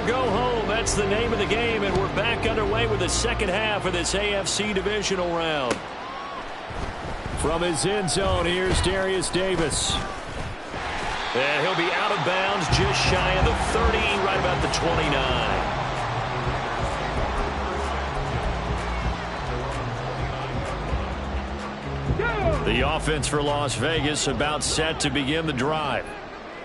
or go home. That's the name of the game, and we're back underway with the second half of this AFC divisional round. From his end zone, here's Darius Davis. And he'll be out of bounds just shy of the 30, right about the 29. The offense for Las Vegas about set to begin the drive.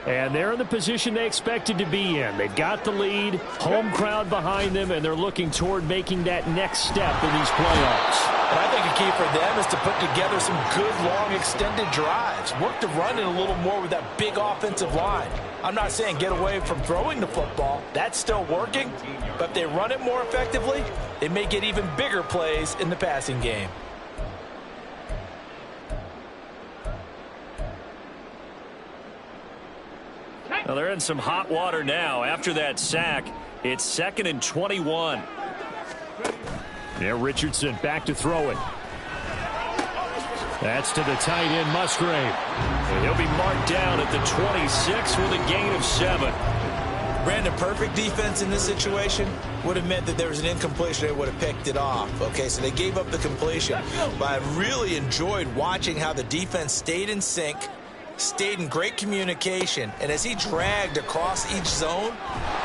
And they're in the position they expected to be in. They've got the lead, home crowd behind them, and they're looking toward making that next step in these playoffs. And I think a key for them is to put together some good, long, extended drives. Work the run in a little more with that big offensive line. I'm not saying get away from throwing the football. That's still working. But if they run it more effectively, they may get even bigger plays in the passing game. Well, they're in some hot water now. After that sack, it's 2nd and 21. Yeah, Richardson back to throw it. That's to the tight end, Musgrave. And he'll be marked down at the 26 with a gain of 7. Brandon, perfect defense in this situation would have meant that there was an incompletion. They would have picked it off. Okay, so they gave up the completion. But I really enjoyed watching how the defense stayed in sync, stayed in great communication, and as he dragged across each zone,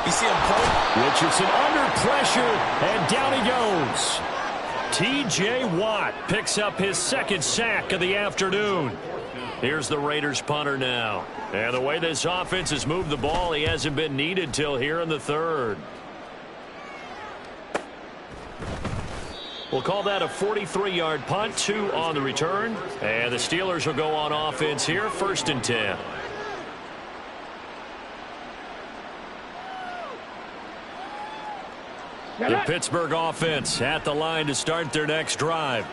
you see him point. Richardson under pressure, and down he goes. T.J. Watt picks up his 2nd sack of the afternoon. Here's the Raiders punter now. And the way this offense has moved the ball, he hasn't been needed till here in the 3rd. We'll call that a 43-yard punt, 2 on the return. And the Steelers will go on offense here, 1st and 10. The Pittsburgh offense at the line to start their next drive.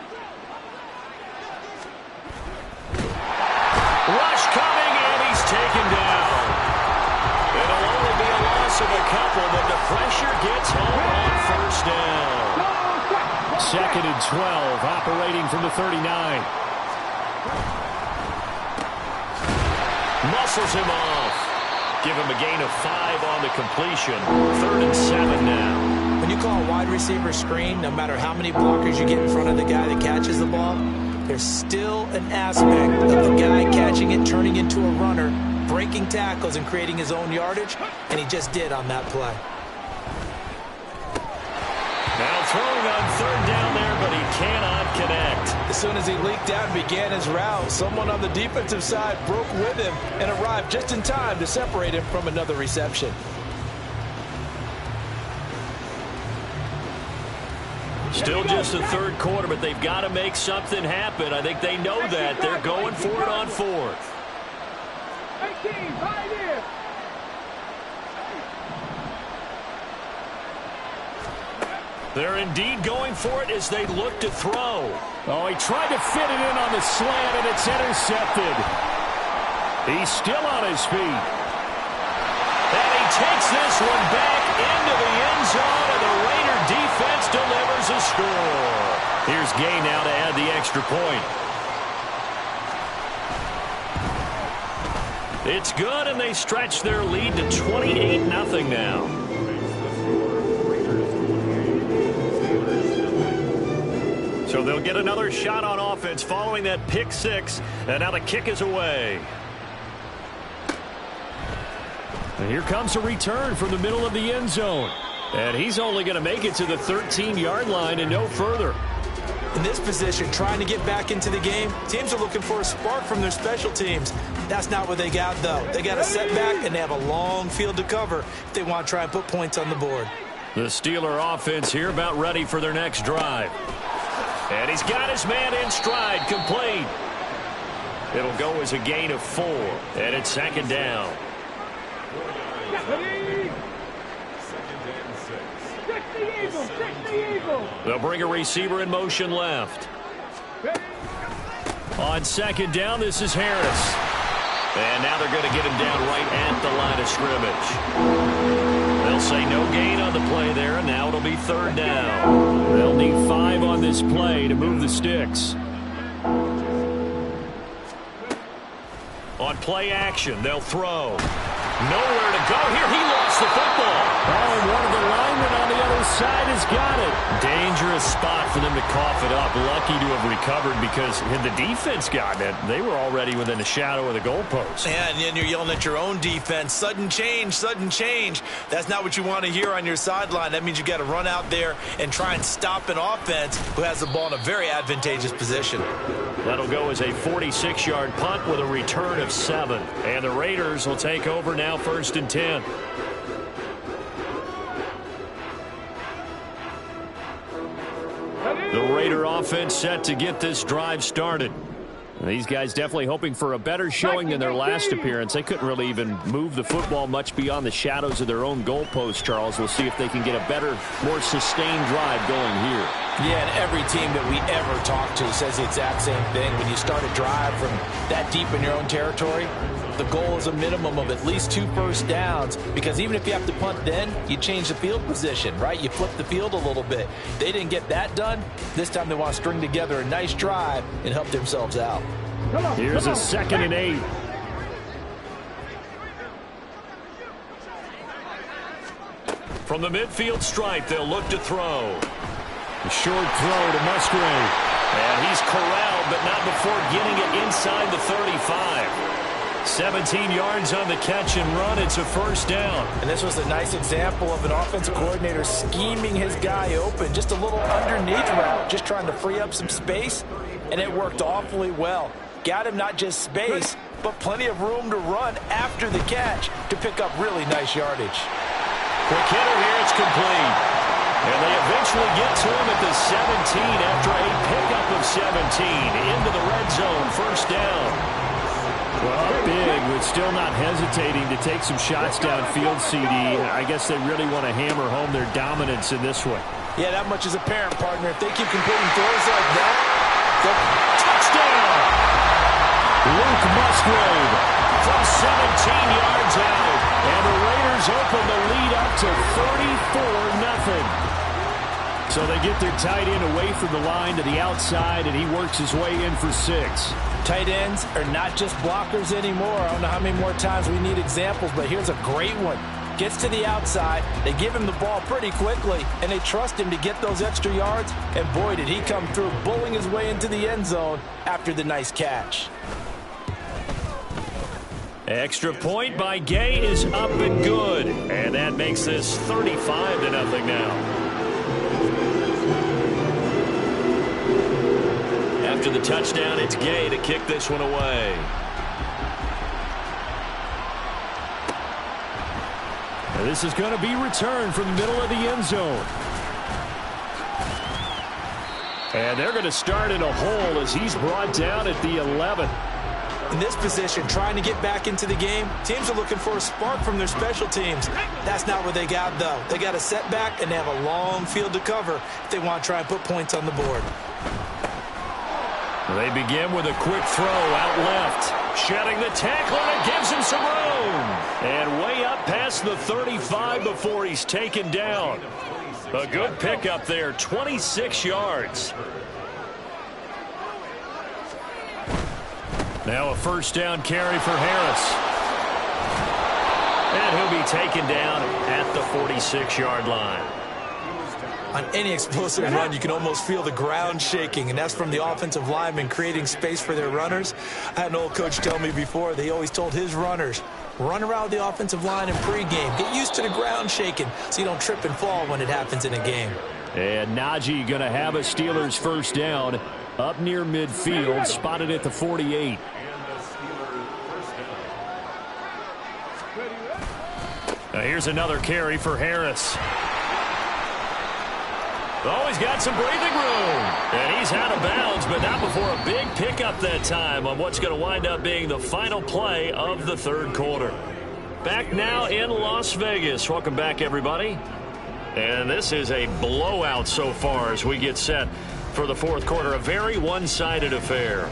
Rush coming, and he's taken down. It'll only be a loss of a couple, but the pressure gets home on 1st down. 2nd and 12, operating from the 39. Muscles him off. Give him a gain of 5 on the completion. 3rd and 7 now. When you call a wide receiver screen, no matter how many blockers you get in front of the guy that catches the ball, there's still an aspect of the guy catching it, turning into a runner, breaking tackles and creating his own yardage, and he just did on that play. Now throwing on 3rd down there, but he cannot connect. As soon as he leaked out and began his route, someone on the defensive side broke with him and arrived just in time to separate him from another reception. Still just the 3rd quarter, but they've got to make something happen. I think they know that. They're going for it on 4th. They're indeed going for it as they look to throw. Oh, he tried to fit it in on the slant, and it's intercepted. He's still on his feet. And he takes this one back into the end zone, and the Raider defense delivers a score. Here's Gay now to add the extra point. It's good, and they stretch their lead to 28-0 now. So they'll get another shot on offense following that pick 6, and now the kick is away. And here comes a return from the middle of the end zone. And he's only going to make it to the 13-yard line and no further. In this position, trying to get back into the game, teams are looking for a spark from their special teams. That's not what they got, though. They got a setback, and they have a long field to cover if they want to try and put points on the board. The Steeler offense here about ready for their next drive. And he's got his man in stride, complete. It'll go as a gain of 4, and it's 2nd down. They'll bring a receiver in motion left. On 2nd down, this is Harris. And now they're going to get him down right at the line of scrimmage. They'll say no gain on the play there, and now it'll be 3rd down. They'll need 5 on this play to move the sticks. On play action, they'll throw. Nowhere to go here. He lost the football. Oh, and one of the linemen on the other side has got it. Dangerous spot for them to cough it up. Lucky to have recovered because had the defense gotten it, they were already within the shadow of the goalpost. Yeah, and then you're yelling at your own defense. Sudden change, sudden change. That's not what you want to hear on your sideline. That means you got to run out there and try and stop an offense who has the ball in a very advantageous position. That'll go as a 46-yard punt with a return of 7. And the Raiders will take over now, 1st and 10. The Raider offense set to get this drive started. These guys definitely hoping for a better showing than their last appearance. They couldn't really even move the football much beyond the shadows of their own goalpost, Charles. We'll see if they can get a better, more sustained drive going here. Yeah, and every team that we ever talk to says the exact same thing. When you start a drive from that deep in your own territory, the goal is a minimum of at least 2 first downs, because even if you have to punt then, you change the field position, right? You flip the field a little bit. They didn't get that done. This time they want to string together a nice drive and help themselves out. Here's a 2nd and 8. From the midfield stripe, they'll look to throw. A short throw to Musgrave. And he's corralled, but not before getting it inside the 35. 17 yards on the catch and run. It's a 1st down. And this was a nice example of an offensive coordinator scheming his guy open. Just a little underneath route, just trying to free up some space, and it worked awfully well. Got him not just space, but plenty of room to run after the catch to pick up really nice yardage. Quick hitter here, it's complete. And they eventually get to him at the 17 after a pickup of 17 into the red zone, 1st down. Well, big, but still not hesitating to take some shots downfield, CD. I guess they really want to hammer home their dominance in this one. Yeah, that much is apparent, partner. If they keep completing throws like that, touchdown! Luke Musgrave from 17 yards out. And the Raiders open the lead up to 34-0. So they get their tight end away from the line to the outside, and he works his way in for 6. Tight ends are not just blockers anymore. I don't know how many more times we need examples, but here's a great one. Gets to the outside, they give him the ball pretty quickly, and they trust him to get those extra yards, and boy, did he come through, bulling his way into the end zone after the nice catch. Extra point by Gay is up and good, and that makes this 35-0 now. After the touchdown, it's Gay to kick this one away. And this is going to be returned from the middle of the end zone. And they're going to start in a hole as he's brought down at the 11. In this position, trying to get back into the game, teams are looking for a spark from their special teams. That's not what they got, though. They got a setback, and they have a long field to cover if they want to try and put points on the board. They begin with a quick throw out left. Shedding the tackle, and it gives him some room. And way up past the 35 before he's taken down. A good pickup there, 26 yards. Now a 1st down carry for Harris. And he'll be taken down at the 46-yard line. On any explosive run, you can almost feel the ground shaking, and that's from the offensive linemen creating space for their runners. I had an old coach tell me before, they always told his runners, run around the offensive line in pregame. Get used to the ground shaking so you don't trip and fall when it happens in a game. And Najee going to have a Steelers 1st down up near midfield, spotted at the 48. Now here's another carry for Harris. Oh, he's got some breathing room. And he's out of bounds, but not before a big pickup that time on what's going to wind up being the final play of the 3rd quarter. Back now in Las Vegas. Welcome back, everybody. And this is a blowout so far as we get set for the 4th quarter. A very one-sided affair.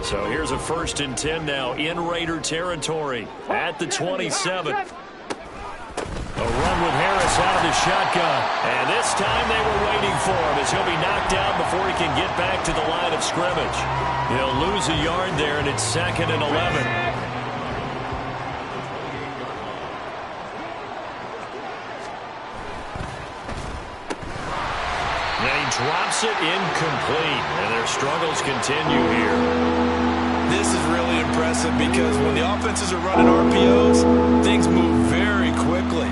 So here's a 1st and 10 now in Raider territory at the 27. A run with Harris out of the shotgun. And this time they were waiting for him as he'll be knocked down before he can get back to the line of scrimmage. He'll lose a yard there, and it's 2nd and 11. drops it incomplete, and their struggles continue here. This is really impressive because when the offenses are running RPOs, things move very quickly.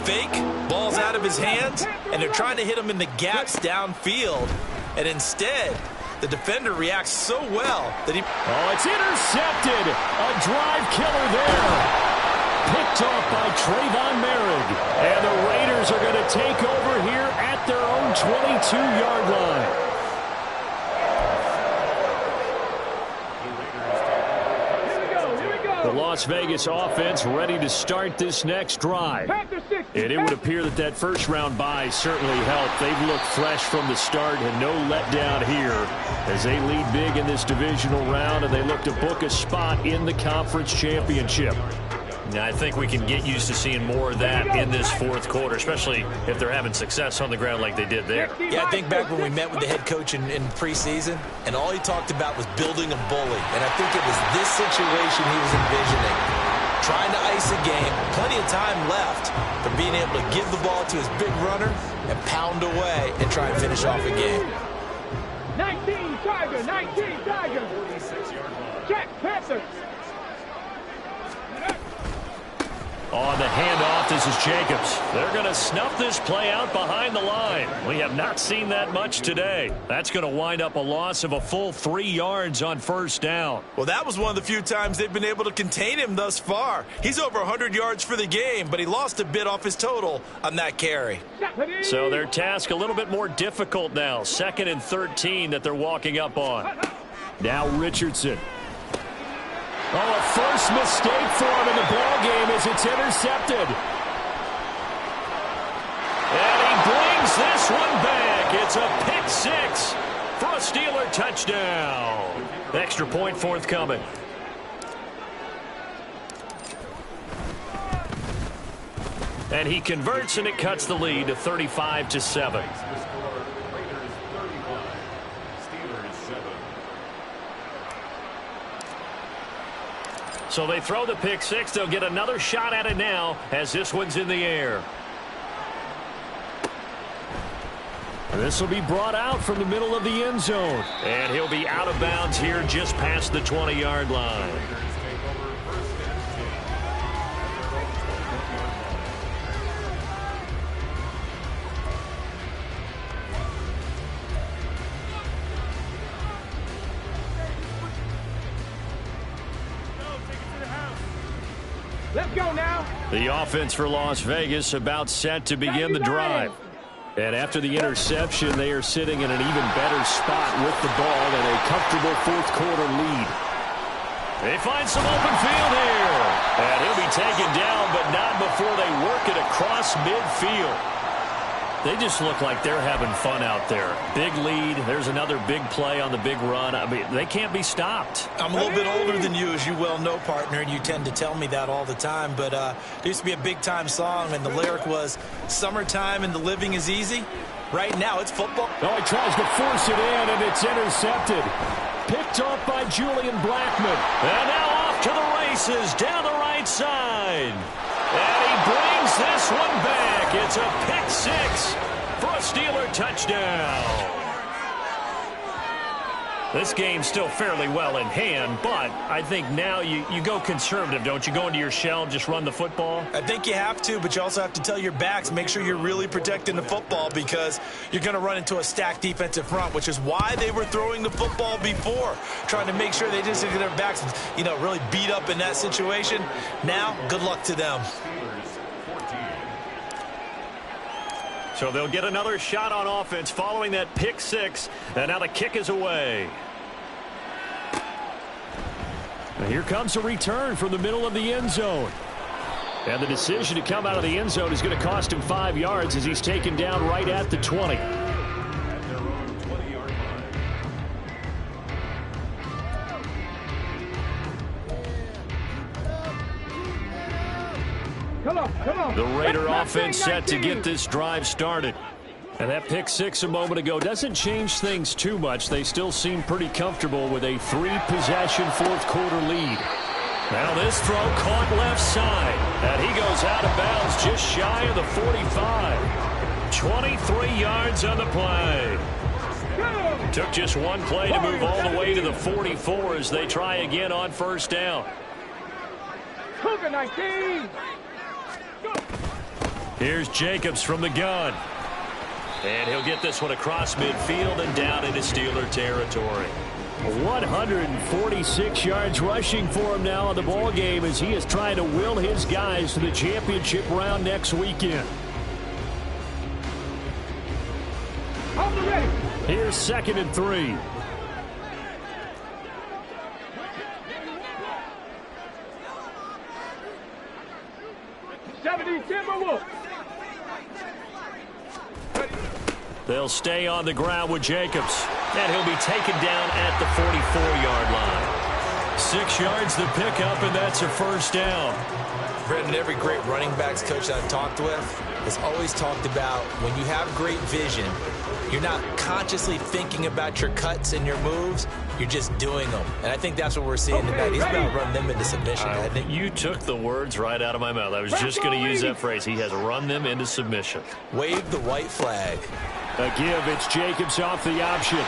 Fake, ball's out of his hands, and they're trying to hit him in the gaps downfield. And instead, the defender reacts so well that he... Oh, it's intercepted. A drive killer there. Picked off by Trayvon Merritt. And the Raiders are going to take over here at their own 22-yard line. The Las Vegas offense ready to start this next drive. And it would appear that that first-round bye certainly helped. They've looked fresh from the start and no letdown here as they lead big in this divisional round, and they look to book a spot in the conference championship. Now, I think we can get used to seeing more of that in this fourth quarter, especially if they're having success on the ground like they did there. Yeah, I think back when we met with the head coach in preseason, and all he talked about was building a bully. And I think it was this situation he was envisioning. Trying to ice a game, plenty of time left, but being able to give the ball to his big runner and pound away and try and finish off a game. 19 Tiger, 19 Tiger. Check, Panthers. On the handoff, this is Jacobs. They're going to snuff this play out behind the line. We have not seen that much today. That's going to wind up a loss of a full 3 yards on first down. Well, that was one of the few times they've been able to contain him thus far. He's over 100 yards for the game, but he lost a bit off his total on that carry. So their task a little bit more difficult now. 2nd and 13 that they're walking up on. Now Richardson. Oh, a first mistake for him in the ball game as it's intercepted. And he brings this one back. It's a pick six for a Steeler touchdown. Extra point forthcoming. And he converts, and it cuts the lead to 35-7. So they throw the pick six. They'll get another shot at it now as this one's in the air. This will be brought out from the middle of the end zone. And he'll be out of bounds here just past the 20-yard line. Let's go now. The offense for Las Vegas about set to begin the drive. And after the interception, they are sitting in an even better spot with the ball and a comfortable fourth-quarter lead. They find some open field here. And he'll be taken down, but not before they work it across midfield. They just look like they're having fun out there. Big lead. There's another big play on the big run. I mean, they can't be stopped. I'm a little bit older than you, as you well know, partner, and you tend to tell me that all the time. But there used to be a big-time song, and the lyric was, "Summertime and the living is easy." Right now, it's football. Oh, he tries to force it in, and it's intercepted. Picked off by Julian Blackman. And now off to the races down the right side. And he brings this one back. It's a pick six for a Steeler touchdown. This game's still fairly well in hand, but I think now you go conservative, don't you? Go into your shell and just run the football? I think you have to, but you also have to tell your backs, make sure you're really protecting the football because you're going to run into a stacked defensive front, which is why they were throwing the football before, trying to make sure they just get their backs, really beat up in that situation. Now, good luck to them. So they'll get another shot on offense following that pick six, and now the kick is away. And here comes a return from the middle of the end zone. And the decision to come out of the end zone is going to cost him 5 yards as he's taken down right at the 20. Come on. The Raider offense set to get this drive started. And that pick six a moment ago doesn't change things too much. They still seem pretty comfortable with a 3-possession fourth-quarter lead. Now this throw caught left side. And he goes out of bounds just shy of the 45. 23 yards on the play. Took just one play to move all the way to the 44 as they try again on first down. Cougar 19. Here's Jacobs from the gun. And he'll get this one across midfield and down into Steeler territory. 146 yards rushing for him now in the ball game as he is trying to will his guys to the championship round next weekend. Here's 2nd and 3. They'll stay on the ground with Jacobs. And he'll be taken down at the 44-yard line. 6 yards to pick up, and that's a first down. Brendan, every great running backs coach I've talked with has always talked about when you have great vision, you're not consciously thinking about your cuts and your moves. You're just doing them. And I think that's what we're seeing tonight. He's about to run them into submission. I think you took the words right out of my mouth. I was just going to use that phrase. He has run them into submission. Wave the white flag. A give. It's Jacobs off the option.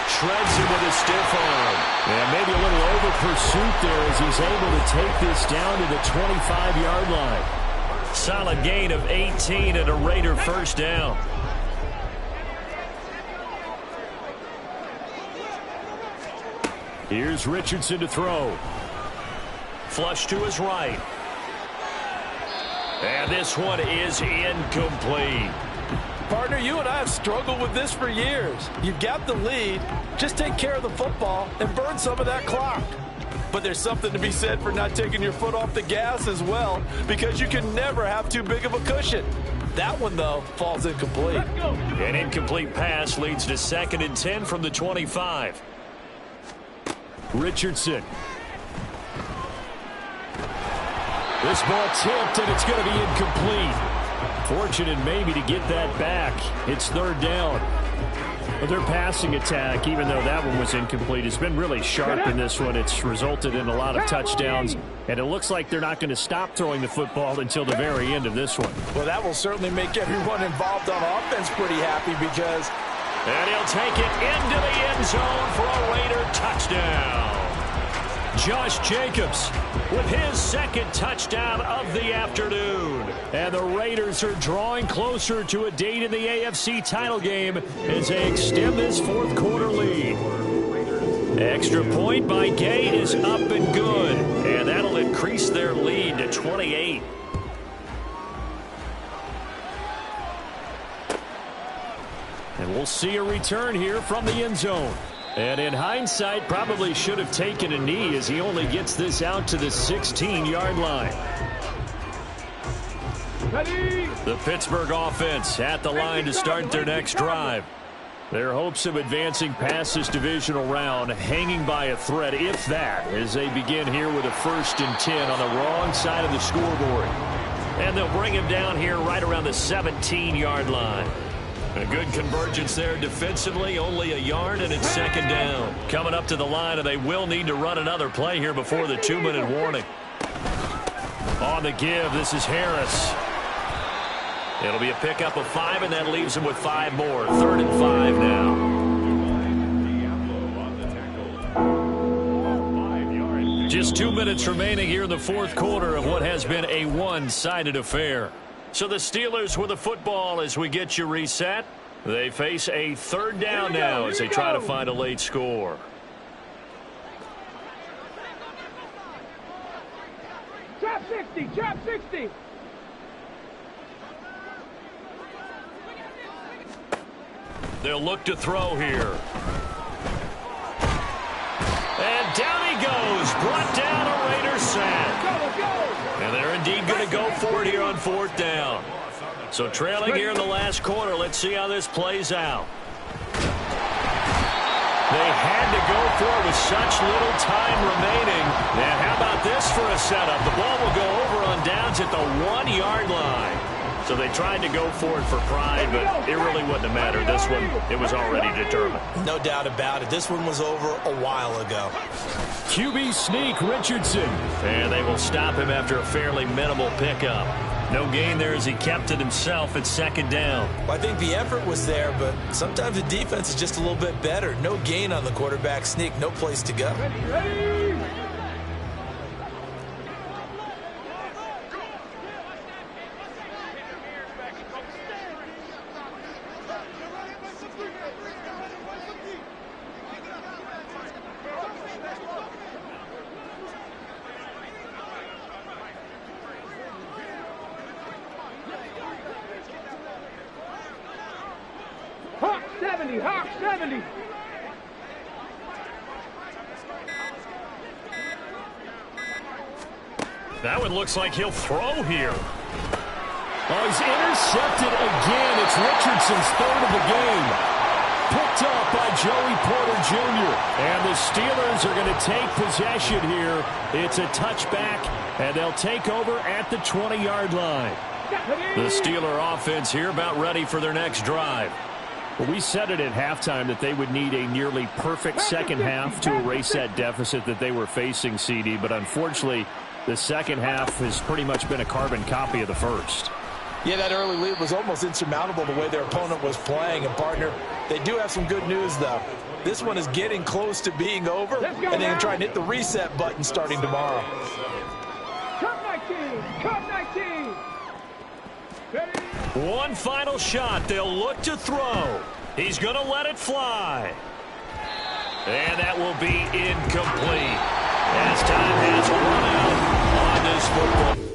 Shreds him with a stiff arm. And maybe a little over pursuit there as he's able to take this down to the 25-yard line. Solid gain of 18 and a Raider first down. Here's Richardson to throw. Flush to his right. And this one is incomplete. Partner, you and I have struggled with this for years. You've got the lead. Just take care of the football and burn some of that clock. But there's something to be said for not taking your foot off the gas as well, because you can never have too big of a cushion. That one, though, falls incomplete. An incomplete pass leads to 2nd and 10 from the 25. Richardson. This ball tipped, and it's going to be incomplete. Fortunate maybe to get that back. It's 3rd down. But their passing attack, even though that one was incomplete, has been really sharp in this one. It's resulted in a lot of touchdowns, and it looks like they're not going to stop throwing the football until the very end of this one. Well, that will certainly make everyone involved on offense pretty happy because... And he'll take it into the end zone for a Raider touchdown. Josh Jacobs with his 2nd touchdown of the afternoon. And the Raiders are drawing closer to a date in the AFC title game as they extend this 4th quarter lead. Extra point by Gay is up and good. And that'll increase their lead to 28. And we'll see a return here from the end zone. And in hindsight, probably should have taken a knee as he only gets this out to the 16-yard line. The Pittsburgh offense at the line to start their next drive. Their hopes of advancing past this divisional round hanging by a thread, if that, as they begin here with a 1st and 10 on the wrong side of the scoreboard. And they'll bring him down here right around the 17-yard line. A good convergence there defensively, only a yard, and it's 2nd down. Coming up to the line, and they will need to run another play here before the 2-minute warning. On the give, this is Harris. It'll be a pickup of 5, and that leaves them with 5 more. 3rd and 5 now. Just 2 minutes remaining here in the 4th quarter of what has been a one-sided affair. So the Steelers with the football as we get you reset. They face a 3rd down now as they try to find a late score. Trap 60, trap 60. They'll look to throw here. And down he goes. Brought down a Raider sack. And they're indeed going to go for it here on 4th down. So trailing here in the last quarter. Let's see how this plays out. They had to go for it with such little time remaining. And how about this for a setup? The ball will go over on downs at the 1-yard line. So they tried to go for it for pride, but it really wouldn't have mattered. This one, it was already determined. No doubt about it. This one was over a while ago. QB sneak, Richardson. And they will stop him after a fairly minimal pickup. No gain there as he kept it himself at second down. Well, I think the effort was there, but sometimes the defense is just a little bit better. No gain on the quarterback sneak, no place to go. Ready. Hawk 70, Hawk 70. That one looks like he'll throw here. Oh, he's intercepted again. It's Richardson's third of the game. Picked up by Joey Porter Jr. And the Steelers are going to take possession here. It's a touchback, and they'll take over at the 20-yard line. The Steeler offense here about ready for their next drive. Well, we said it at halftime that they would need a nearly perfect second half to erase that deficit that they were facing, CD. But unfortunately, the second half has pretty much been a carbon copy of the first. Yeah, that early lead was almost insurmountable the way their opponent was playing. And, partner, they do have some good news, though. This one is getting close to being over, and they can try and hit the reset button starting tomorrow. Cup 19, Cup 19. Ready. One final shot. They'll look to throw. He's going to let it fly. And that will be incomplete. As time has run out on this football.